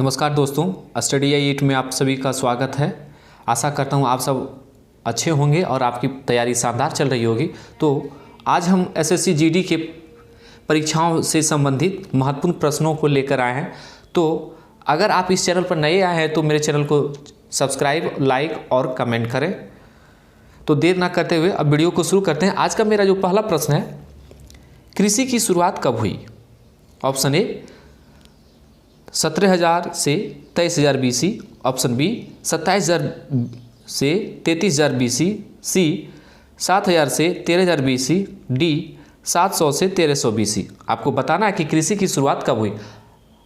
नमस्कार दोस्तों, स्टडी आई 8 में आप सभी का स्वागत है। आशा करता हूँ आप सब अच्छे होंगे और आपकी तैयारी शानदार चल रही होगी। तो आज हम एसएससी जीडी के परीक्षाओं से संबंधित महत्वपूर्ण प्रश्नों को लेकर आए हैं। तो अगर आप इस चैनल पर नए आए हैं तो मेरे चैनल को सब्सक्राइब, लाइक और कमेंट करें। तो देर ना करते हुए अब वीडियो को शुरू करते हैं। आज का मेरा जो पहला प्रश्न है, कृषि की शुरुआत कब हुई? ऑप्शन ए 17,000 से 23,000 BC, ऑप्शन बी 27,000 से 33,000 BC, सी 7,000 से 13,000 BC, डी 700 से 1300 BC। आपको बताना है कि कृषि की शुरुआत कब हुई।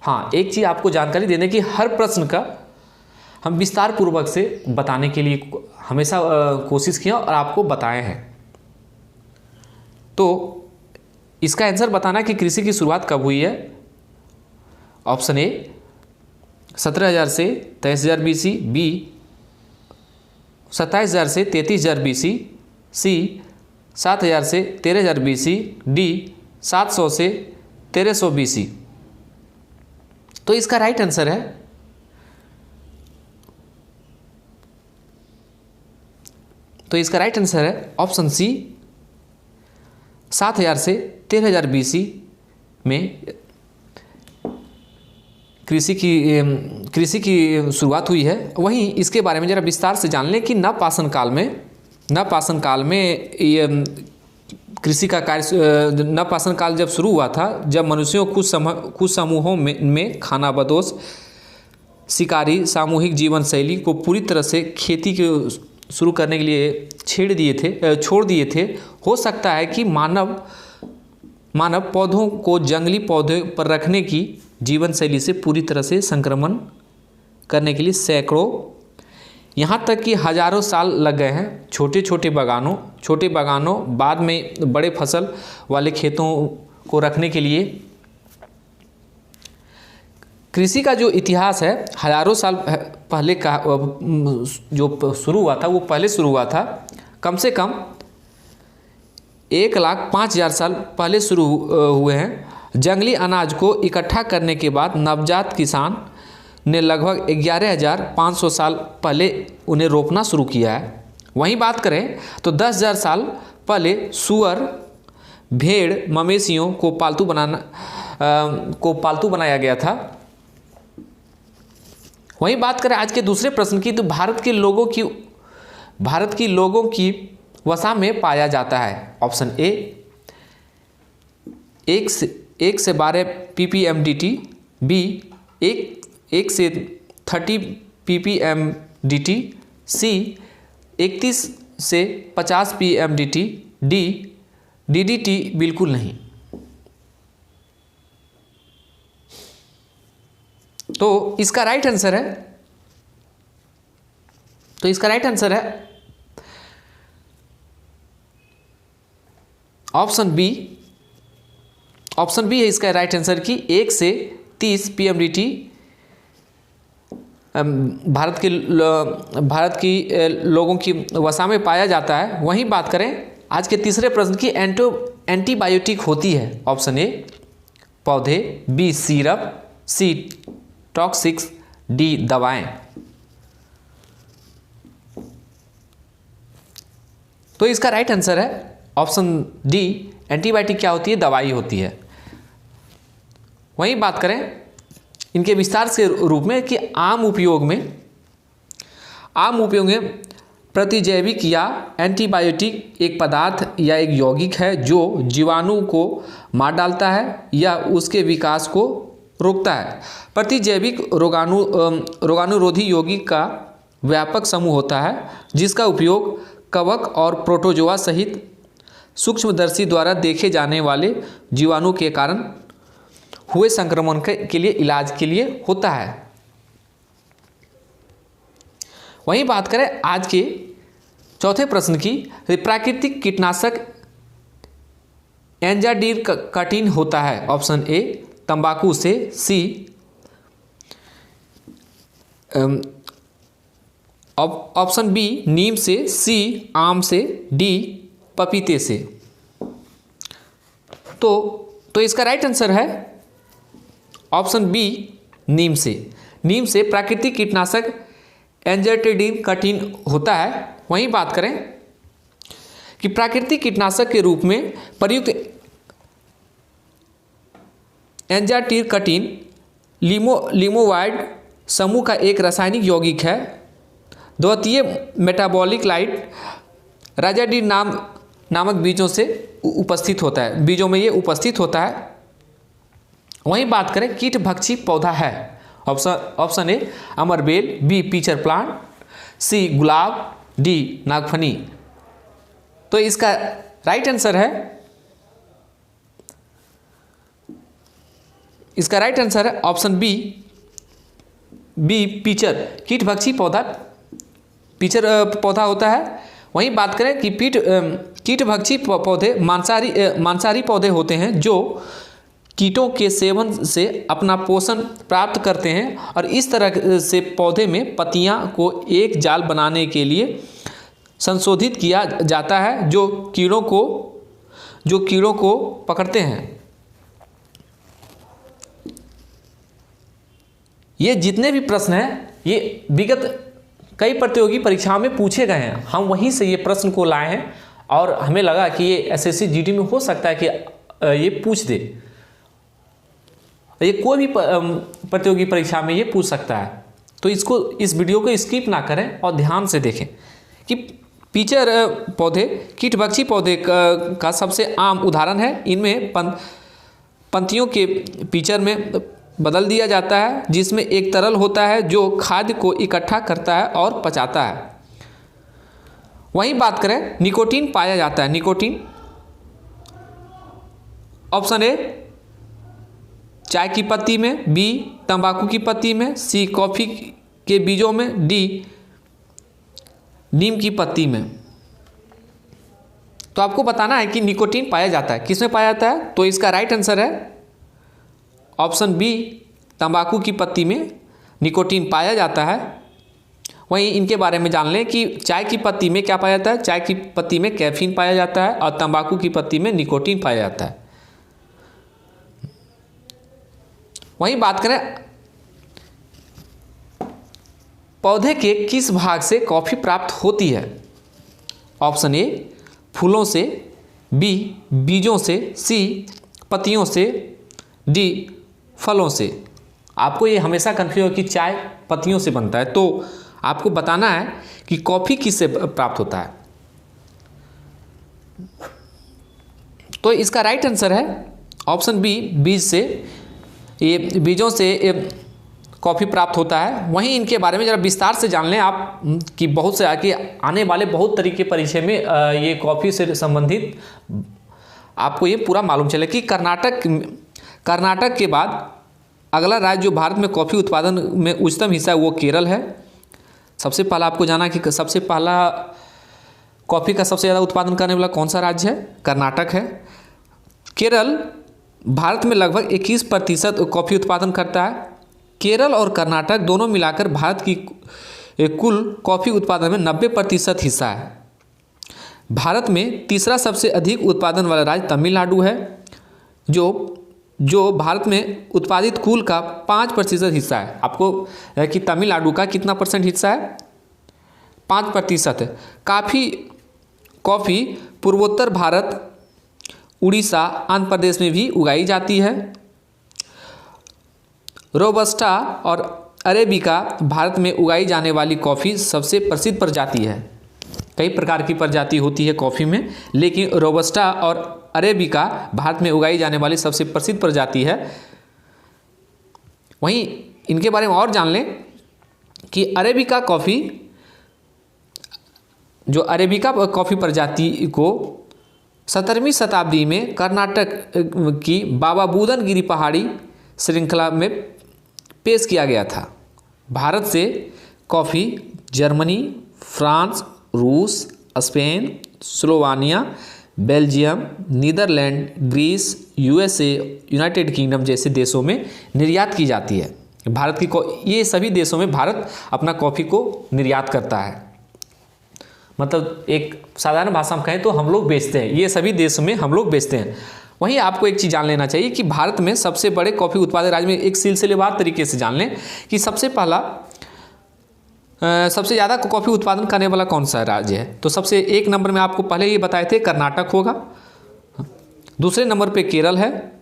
हाँ, एक चीज़ आपको जानकारी देने की, हर प्रश्न का हम विस्तार पूर्वक से बताने के लिए हमेशा कोशिश किया और आपको बताए हैं। तो इसका आंसर बताना है कि कृषि की शुरुआत कब हुई है। ऑप्शन ए 17,000 से 23,000 BC, बी 27,000 से 33,000 BC, सी 7,000 से 13,000 BC, डी 700 से 1300 BC। तो इसका राइट आंसर है ऑप्शन सी 7,000 से 13,000 BC में कृषि की शुरुआत हुई है। वहीं इसके बारे में ज़रा विस्तार से जान लें कि नवपाषाण काल में ये कृषि का कार्य, नवपाषाण काल जब शुरू हुआ था, जब मनुष्यों कुछ समूहों में खानाबदोश शिकारी सामूहिक जीवन शैली को पूरी तरह से खेती के शुरू करने के लिए छोड़ दिए थे। हो सकता है कि मानव पौधों को जंगली पौधे पर रखने की जीवन शैली से पूरी तरह से संक्रमण करने के लिए सैकड़ों, यहाँ तक कि हजारों साल लग गए हैं। छोटे छोटे बागानों बाद में बड़े फसल वाले खेतों को रखने के लिए कृषि का जो इतिहास है, हजारों साल पहले का जो शुरू हुआ था, वो पहले शुरू हुआ था। कम से कम 1,05,000 साल पहले शुरू हुए हैं। जंगली अनाज को इकट्ठा करने के बाद नवजात किसान ने लगभग 11,500 साल पहले उन्हें रोपना शुरू किया है। वहीं बात करें तो 10,000 साल पहले सुअर, भेड़, मवेशियों को पालतू बनाया गया था। वहीं बात करें आज के दूसरे प्रश्न की, तो भारत के लोगों की वसा में पाया जाता है। ऑप्शन ए 1 से 12 ppmdt, बी 1 से 30 ppmdt, सी 31 से 50 pmdt, डी DDT बिल्कुल नहीं। तो इसका राइट आंसर है ऑप्शन बी है इसका राइट आंसर की 1 से 30 pmdt भारत की लोगों की वसा में पाया जाता है। वहीं बात करें आज के तीसरे प्रश्न की, एंटीबायोटिक होती है। ऑप्शन ए पौधे, बी सिरप, सी टॉक्सिक्स, डी दवाएं। तो इसका राइट आंसर है ऑप्शन डी, एंटीबायोटिक क्या होती है? दवाई होती है। वहीं बात करें इनके विस्तार से रूप में कि आम उपयोग में प्रतिजैविक या एंटीबायोटिक एक पदार्थ या एक यौगिक है जो जीवाणु को मार डालता है या उसके विकास को रोकता है। प्रतिजैविक रोगाणुरोधी यौगिक का व्यापक समूह होता है जिसका उपयोग कवक और प्रोटोजोआ सहित सूक्ष्मदर्शी द्वारा देखे जाने वाले जीवाणु के कारण हुए संक्रमण के लिए इलाज के लिए होता है। वहीं बात करें आज के चौथे प्रश्न की, प्राकृतिक कीटनाशक एंजाडिरकटिन होता है। ऑप्शन ए तंबाकू से, सी ऑप्शन बी नीम से, सी आम से, डी पपीते से। तो इसका राइट आंसर है ऑप्शन बी नीम से। नीम से प्राकृतिक कीटनाशक एंजरटेडिन कठिन होता है। वहीं बात करें कि प्राकृतिक कीटनाशक के रूप में प्रयुक्त एंजाटिर कटिन लिमोवाइड समूह का एक रासायनिक यौगिक है। द्वितीय मेटाबॉलिक लाइट राजाडीन नामक बीजों से उपस्थित होता है, बीजों में ये उपस्थित होता है। वहीं बात करें कीट भक्षी पौधा है, ऑप्शन ए अमरबेल, बी पीचर प्लांट, सी गुलाब, डी नागफनी। तो इसका राइट आंसर है ऑप्शन बी पीचर, कीट भक्षी पौधा पीचर पौधा होता है। वहीं बात करें कि कीट भक्षी पौधे मांसाहारी पौधे होते हैं जो कीटों के सेवन से अपना पोषण प्राप्त करते हैं और इस तरह से पौधे में पत्तियां को एक जाल बनाने के लिए संशोधित किया जाता है जो कीड़ों को पकड़ते हैं। ये जितने भी प्रश्न हैं ये विगत कई प्रतियोगी परीक्षाओं में पूछे गए हैं, हम वहीं से ये प्रश्न को लाए हैं और हमें लगा कि ये एसएससी जीडी में हो सकता है कि ये पूछ दे, ये कोई भी प्रतियोगी परीक्षा में ये पूछ सकता है। तो इस वीडियो को स्किप ना करें और ध्यान से देखें कि पीचर पौधे कीटभक्षी पौधे का सबसे आम उदाहरण है। इनमें पंक्तियों के पीचर में बदल दिया जाता है जिसमें एक तरल होता है जो खाद्य को इकट्ठा करता है और पचाता है। वहीं बात करें निकोटीन पाया जाता है, निकोटीन ऑप्शन ए चाय की पत्ती में, बी तंबाकू की पत्ती में, सी कॉफ़ी के बीजों में, डी नीम की पत्ती में। तो आपको बताना है कि निकोटीन पाया जाता है, किसमें पाया जाता है। तो इसका राइट आंसर है ऑप्शन बी तंबाकू की पत्ती में निकोटीन पाया जाता है। वहीं इनके बारे में जान लें कि चाय की पत्ती में क्या पाया जाता है। चाय की पत्ती में कैफीन पाया जाता है और तंबाकू की पत्ती में निकोटीन पाया जाता है। वहीं बात करें पौधे के किस भाग से कॉफ़ी प्राप्त होती है। ऑप्शन ए फूलों से, बी बीजों से, सी पत्तियों से, डी फलों से। आपको ये हमेशा कंफ्यूज हो कि चाय पत्तियों से बनता है, तो आपको बताना है कि कॉफ़ी किससे प्राप्त होता है। तो इसका राइट आंसर है ऑप्शन बी बीज से, ये बीजों से कॉफ़ी प्राप्त होता है। वहीं इनके बारे में ज़रा विस्तार से जान लें आप कि बहुत से आने वाले बहुत तरीके परीक्षे में ये कॉफ़ी से संबंधित आपको ये पूरा मालूम चले कि कर्नाटक के बाद अगला राज्य जो भारत में कॉफ़ी उत्पादन में उच्चतम हिस्सा है वो केरल है। सबसे पहला आपको जाना कि सबसे पहला कॉफ़ी का सबसे ज़्यादा उत्पादन करने वाला कौन सा राज्य है, कर्नाटक है। केरल भारत में लगभग 21% कॉफ़ी उत्पादन करता है। केरल और कर्नाटक दोनों मिलाकर भारत की कुल कॉफ़ी उत्पादन में 90% हिस्सा है। भारत में तीसरा सबसे अधिक उत्पादन वाला राज्य तमिलनाडु है जो भारत में उत्पादित कुल का 5% हिस्सा है। आपको कि तमिलनाडु का कितना परसेंट हिस्सा है, 5% है। कॉफ़ी पूर्वोत्तर भारत, उड़ीसा, आंध्र प्रदेश में भी उगाई जाती है। रोबस्टा और अरेबिका भारत में उगाई जाने वाली कॉफ़ी सबसे प्रसिद्ध प्रजाति है। कई प्रकार की प्रजाति होती है कॉफ़ी में, लेकिन रोबस्टा और अरेबिका भारत में उगाई जाने वाली सबसे प्रसिद्ध प्रजाति है। वहीं इनके बारे में और जान लें कि अरेबिका कॉफ़ी प्रजाति को 17वीं शताब्दी में कर्नाटक की बाबा बुदन गिरी पहाड़ी श्रृंखला में पेश किया गया था। भारत से कॉफ़ी जर्मनी, फ्रांस, रूस, Spain, Slovenia, Belgium, Netherlands, Greece, USA, United Kingdom जैसे देशों में निर्यात की जाती है। ये सभी देशों में भारत अपना कॉफ़ी को निर्यात करता है। मतलब एक साधारण भाषा में कहें तो हम लोग बेचते हैं, ये सभी देशों में हम लोग बेचते हैं। वहीं आपको एक चीज़ जान लेना चाहिए कि भारत में सबसे बड़े कॉफ़ी उत्पादक राज्य में एक सिलसिलेवार तरीके से जान लें कि सबसे ज़्यादा कॉफ़ी उत्पादन करने वाला कौन सा राज्य है। तो सबसे एक नंबर में आपको पहले ही बताए थे कर्नाटक होगा, दूसरे नंबर पे केरल है,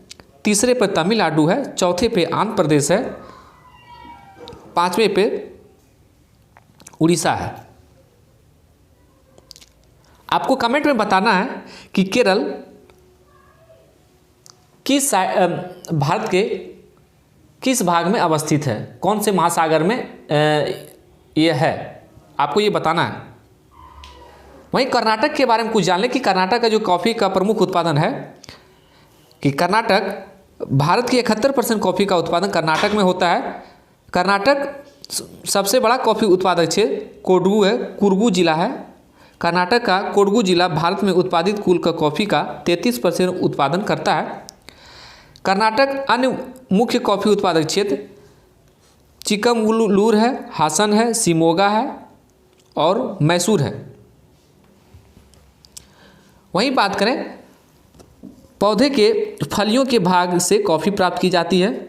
तीसरे पे तमिलनाडु है, चौथे पे आंध्र प्रदेश है, पांचवें पे उड़ीसा है। आपको कमेंट में बताना है कि केरल भारत के किस भाग में अवस्थित है, कौन से महासागर में यह है, आपको ये बताना है। वहीं कर्नाटक के बारे में कुछ जान लें कि कर्नाटक का जो कॉफ़ी का प्रमुख उत्पादन है कि कर्नाटक भारत की 71% कॉफ़ी का उत्पादन कर्नाटक में होता है। कर्नाटक सबसे बड़ा कॉफ़ी उत्पादक क्षेत्र कुर्गू जिला है। कर्नाटक का कोडगू जिला भारत में उत्पादित कुल का कॉफ़ी का 33% उत्पादन करता है। कर्नाटक अन्य मुख्य कॉफ़ी उत्पादक क्षेत्र चिकमगलूर है, हासन है, शिमोगा है और मैसूर है। वहीं बात करें पौधे के फलियों के भाग से कॉफ़ी प्राप्त की जाती है।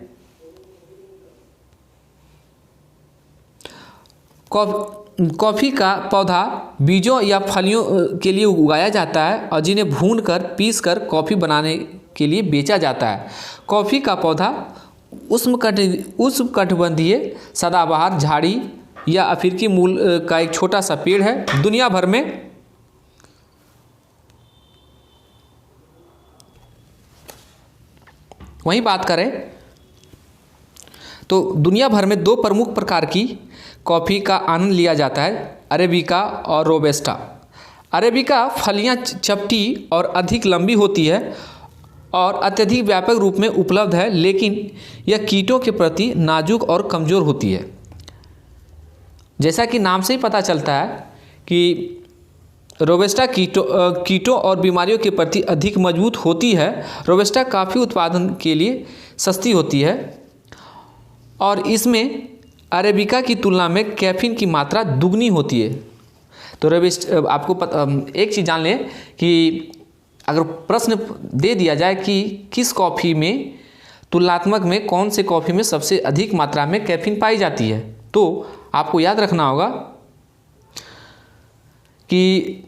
कॉफ़ी का पौधा बीजों या फलियों के लिए उगाया जाता है और जिन्हें भूनकर पीसकर कॉफ़ी बनाने के लिए बेचा जाता है। कॉफ़ी का पौधा उष्णकटिबंधीय सदाबहार झाड़ी या अफ्रीकी मूल का एक छोटा सा पेड़ है। दुनिया भर में वहीं बात करें तो दुनिया भर में 2 प्रमुख प्रकार की कॉफ़ी का आनंद लिया जाता है, अरेबिका और रोबस्टा। अरेबिका फलियां चपटी और अधिक लंबी होती है और अत्यधिक व्यापक रूप में उपलब्ध है, लेकिन यह कीटों के प्रति नाजुक और कमज़ोर होती है। जैसा कि नाम से ही पता चलता है कि रोबस्टा कीटों और बीमारियों के प्रति अधिक मजबूत होती है। रोबस्टा कॉफ़ी उत्पादन के लिए सस्ती होती है और इसमें अरेबिका की तुलना में कैफीन की मात्रा दुगनी होती है। तो आपको एक चीज़ जान लें कि अगर प्रश्न दे दिया जाए कि किस कॉफ़ी में तुलनात्मक में कौन से कॉफ़ी में सबसे अधिक मात्रा में कैफीन पाई जाती है, तो आपको याद रखना होगा कि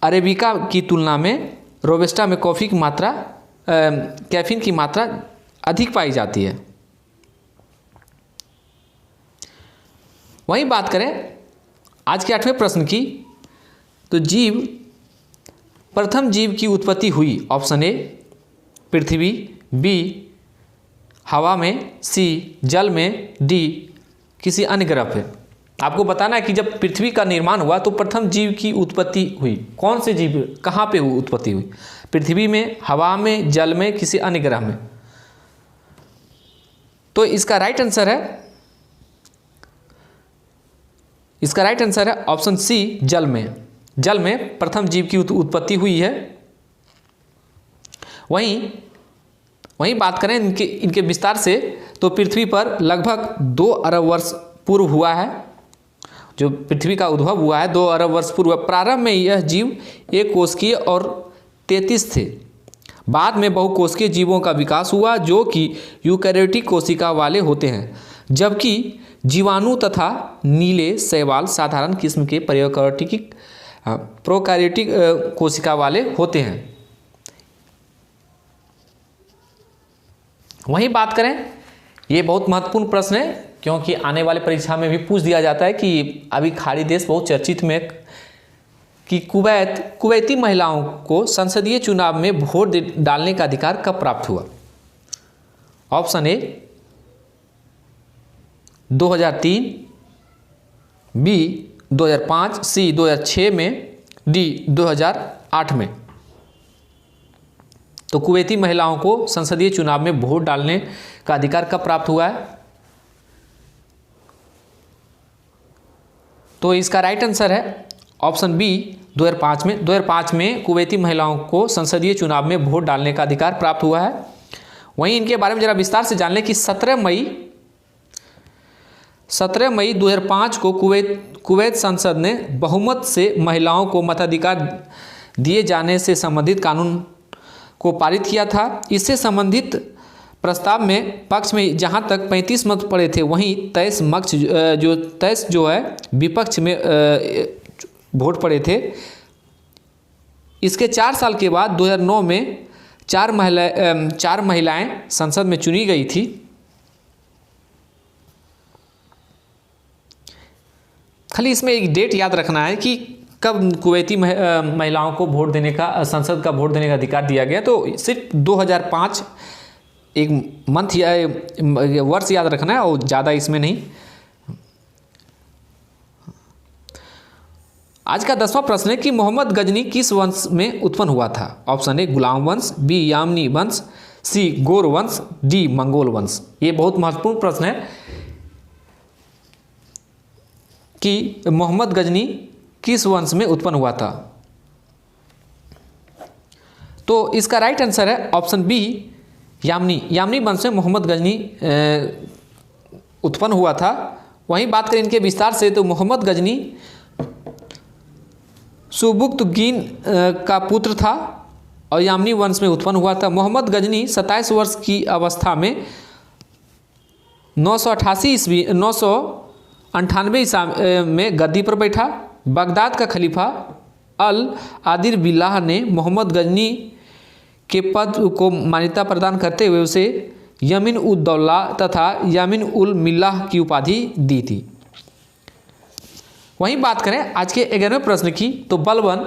अरेबिका की तुलना में रोबस्टा में कॉफ़ी की मात्रा कैफीन की मात्रा अधिक पाई जाती है। वहीं बात करें आज के 8वें प्रश्न की, तो प्रथम जीव की उत्पत्ति हुई। ऑप्शन ए पृथ्वी, बी हवा में, सी जल में, डी किसी अन्य ग्रह पे। आपको बताना है कि जब पृथ्वी का निर्माण हुआ तो प्रथम जीव की उत्पत्ति हुई, कौन से जीव कहाँ पे उत्पत्ति हुई, पृथ्वी में, हवा में, जल में, किसी अन्य ग्रह में। तो इसका राइट आंसर है ऑप्शन सी जल में। जल में प्रथम जीव की उत्पत्ति हुई है। वहीं बात करें इनके विस्तार से, तो पृथ्वी पर लगभग 2 अरब वर्ष पूर्व हुआ है। जो पृथ्वी का उद्भव हुआ है 2 अरब वर्ष पूर्व। प्रारंभ में यह जीव एक कोशिकीय और 33 थे। बाद में बहुकोशिकीय जीवों का विकास हुआ जो कि यूकैरियोटिक कोशिका वाले होते हैं, जबकि जीवाणु तथा नीले शैवाल साधारण किस्म के प्रोकैरियोटिक कोशिका वाले होते हैं। वहीं बात करें, ये बहुत महत्वपूर्ण प्रश्न है क्योंकि आने वाले परीक्षा में भी पूछ दिया जाता है कि अभी खाड़ी देश बहुत चर्चित में कि कुवैती महिलाओं को संसदीय चुनाव में वोट डालने का अधिकार कब प्राप्त हुआ। ऑप्शन ए 2003, बी 2005, सी 2006 में, डी 2008 में। तो कुवैती महिलाओं को संसदीय चुनाव में वोट डालने का अधिकार कब प्राप्त हुआ है? तो इसका राइट आंसर है ऑप्शन बी 2005 में। 2005 में कुवैती महिलाओं को संसदीय चुनाव में वोट डालने का अधिकार प्राप्त हुआ है। वहीं इनके बारे में जरा विस्तार से जान लें कि 17 मई 2005 को कुवैत संसद ने बहुमत से महिलाओं को मताधिकार दिए जाने से संबंधित कानून को पारित किया था। इससे संबंधित प्रस्ताव में पक्ष में जहां तक 35 मत पड़े थे, वहीं 23 जो है विपक्ष में वोट पड़े थे। इसके 4 साल के बाद 2009 में 4 महिलाएं संसद में चुनी गई थी। खाली इसमें एक डेट याद रखना है कि कब कुवैती महिलाओं को वोट देने का, संसद का वोट देने का अधिकार दिया गया। तो सिर्फ 2005 एक मंथ या वर्ष याद रखना है और ज़्यादा इसमें नहीं। आज का 10वां प्रश्न है कि मोहम्मद गजनी किस वंश में उत्पन्न हुआ था। ऑप्शन ए गुलाम वंश, बी यामनी वंश, सी गोर वंश, डी मंगोल वंश। ये बहुत महत्वपूर्ण प्रश्न है कि मोहम्मद गजनी किस वंश में उत्पन्न हुआ था। तो इसका राइट आंसर है ऑप्शन बी यामनी वंश में मोहम्मद गजनी उत्पन्न हुआ था। वहीं बात करें इनके विस्तार से तो मोहम्मद गजनी सुबुक्तगीन का पुत्र था और यामनी वंश में उत्पन्न हुआ था। मोहम्मद गजनी 27 वर्ष की अवस्था में 998 ईसा में गद्दी पर बैठा। बगदाद का खलीफा अल आदिर बिल्लाह ने मोहम्मद गजनी के पद को मान्यता प्रदान करते हुए उसे यमीन उद दौला तथा यमीन उल मिल्लाह की उपाधि दी थी। वहीं बात करें आज के 11वें प्रश्न की तो बलबन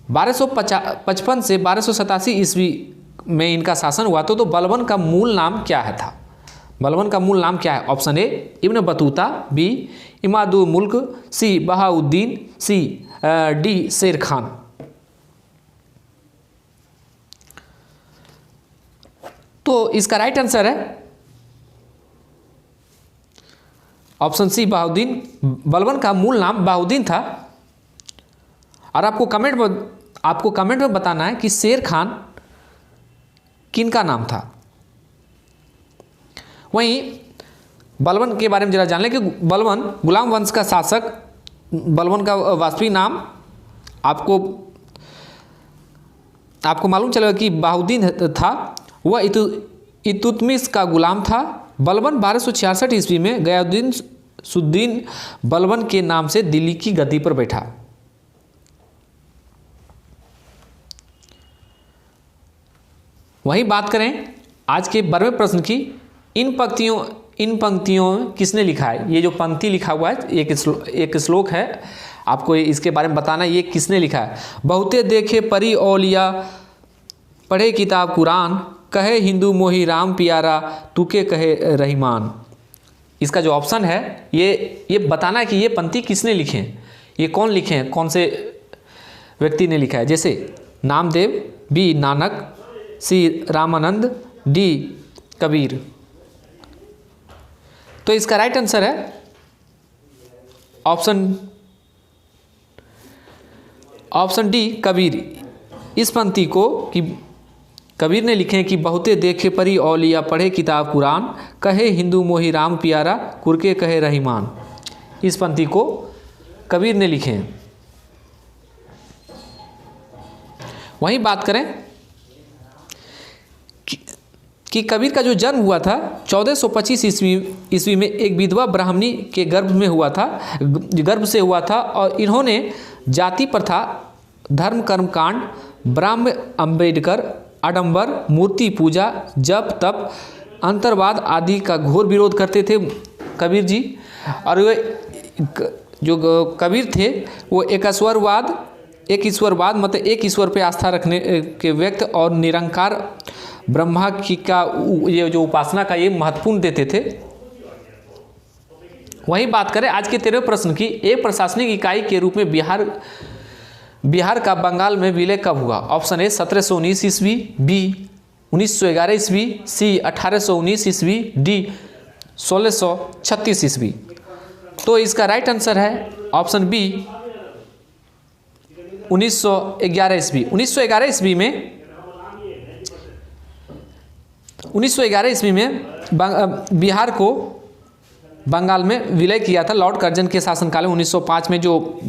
1255 से 1287 ईस्वी में इनका शासन हुआ। तो बलबन का मूल नाम क्या है था। बलबन का मूल नाम क्या है। Option A Ibn Battuta, B Imadul Mulk, C Bahauddin, C D Sher Khan. तो इसका राइट आंसर है ऑप्शन सी बहाउद्दीन। बलबन का मूल नाम बहाउद्दीन था। और आपको कमेंट में बताना है कि शेर खान किनका नाम था। वहीं बलबन के बारे में जरा जान लें कि बलबन गुलाम वंश का शासक। बलबन का वास्तविक नाम आपको मालूम चलेगा कि बहाउद्दीन था। वह इल्तुतमिश का गुलाम था। बलबन 1266 ईस्वी में गयासुद्दीन बलबन के नाम से दिल्ली की गद्दी पर बैठा। वहीं बात करें आज के 12वें प्रश्न की, इन पंक्तियों किसने लिखा है। ये जो पंक्ति लिखा हुआ है एक श्लोक है, आपको इसके बारे में बताना ये किसने लिखा है। बहुते देखे परी औलिया, पढ़े किताब कुरान, कहे हिंदू मोही राम प्यारा, तुके कहे रहीमान। इसका जो ऑप्शन है ये बताना है कि ये पंक्ति किसने लिखे हैं, ये कौन लिखे हैं, कौन से व्यक्ति ने लिखा है। जैसे नामदेव, बी नानक, सी रामानंद, डी कबीर। तो इसका राइट आंसर है ऑप्शन डी कबीर। इस पंक्ति को कि कबीर ने लिखे हैं कि बहुते देखे परी औलिया, पढ़े किताब कुरान, कहे हिंदू मोही राम प्यारा, कुरके कहे रहीमान। इस पंक्ति को कबीर ने लिखे हैं। वहीं बात करें कि कबीर का जो जन्म हुआ था 1425 ईस्वी में एक विधवा ब्राह्मणी के गर्भ से हुआ था। और इन्होंने जाति प्रथा, धर्म कर्मकांड, ब्राह्म अम्बेडकर, आडंबर, मूर्ति पूजा, जप तप, अंतरवाद आदि का घोर विरोध करते थे कबीर जी। और वे जो कबीर थे वो एक ईश्वरवाद मतलब एक ईश्वर पे आस्था रखने के व्यक्त और निरंकार ब्रह्मा की का ये जो उपासना का ये महत्वपूर्ण देते थे। वहीं बात करें आज के 13वें प्रश्न की, एक प्रशासनिक इकाई के रूप में बिहार का बंगाल में विलय कब हुआ। ऑप्शन ए 1719 ईस्वी, बी 1911 ईस्वी, सी 1819 ईस्वी, डी 1636 ईस्वी। तो इसका राइट आंसर है ऑप्शन बी 1911 ईस्वी। 1911 ईस्वी में बिहार को बंगाल में विलय किया था लॉर्ड कर्जन के शासनकाल में। 1905 में जो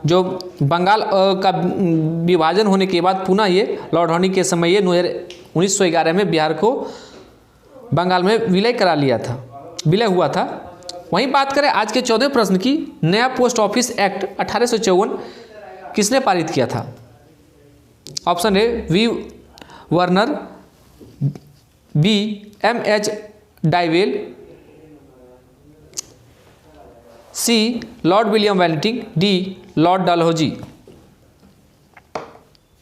जो बंगाल का विभाजन होने के बाद पुनः ये लॉर्ड हॉर्नी के समय ये 1911 में बिहार को बंगाल में विलय हुआ था। वहीं बात करें आज के 14वें प्रश्न की, नया पोस्ट ऑफिस एक्ट 1854 किसने पारित किया था? ऑप्शन ए वी वर्नर, बी M.H. डाइवेल, C Lord William Wellington, D Lord Dalhousie.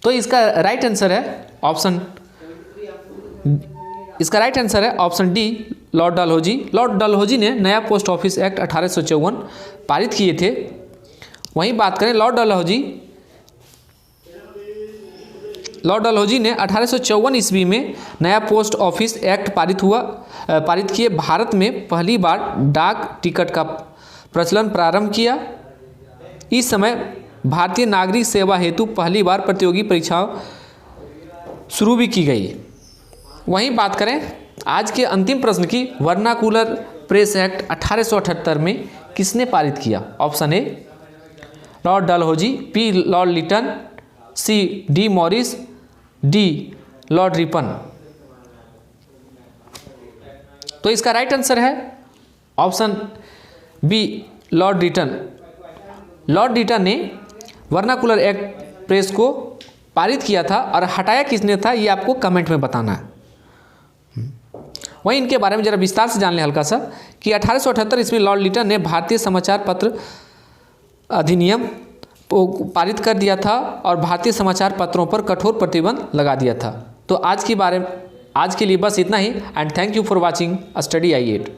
तो इसका राइट आंसर है option D Lord Dalhousie. Lord Dalhousie ने नया पोस्ट ऑफिस एक्ट 1854 पारित किए थे। वहीं बात करें लॉर्ड डलहौजी ने 1854 ईस्वी में नया पोस्ट ऑफिस एक्ट पारित किए। भारत में पहली बार डाक टिकट का प्रचलन प्रारंभ किया। इस समय भारतीय नागरिक सेवा हेतु पहली बार प्रतियोगी परीक्षाओं शुरू भी की गई। वहीं बात करें आज के अंतिम प्रश्न की, वर्नाकुलर प्रेस एक्ट 1878 में किसने पारित किया? Option A Lord Dalhousie, B Lord Lytton, C D Morris, D Lord Ripon. तो इसका राइट आंसर है option B Lord Lytton. Lord Lytton ने वर्नाकुलर एक्ट प्रेस को पारित किया था और हटाया किसने था ये आपको कमेंट में बताना है। वहीं इनके बारे में जरा विस्तार से जान लें हल्का सा कि 1878 ईस्वी लॉर्ड लिटन ने भारतीय समाचार पत्र अधिनियम पारित कर दिया था और भारतीय समाचार पत्रों पर कठोर प्रतिबंध लगा दिया था। तो आज के लिए बस इतना ही and thank you for watching study आई8।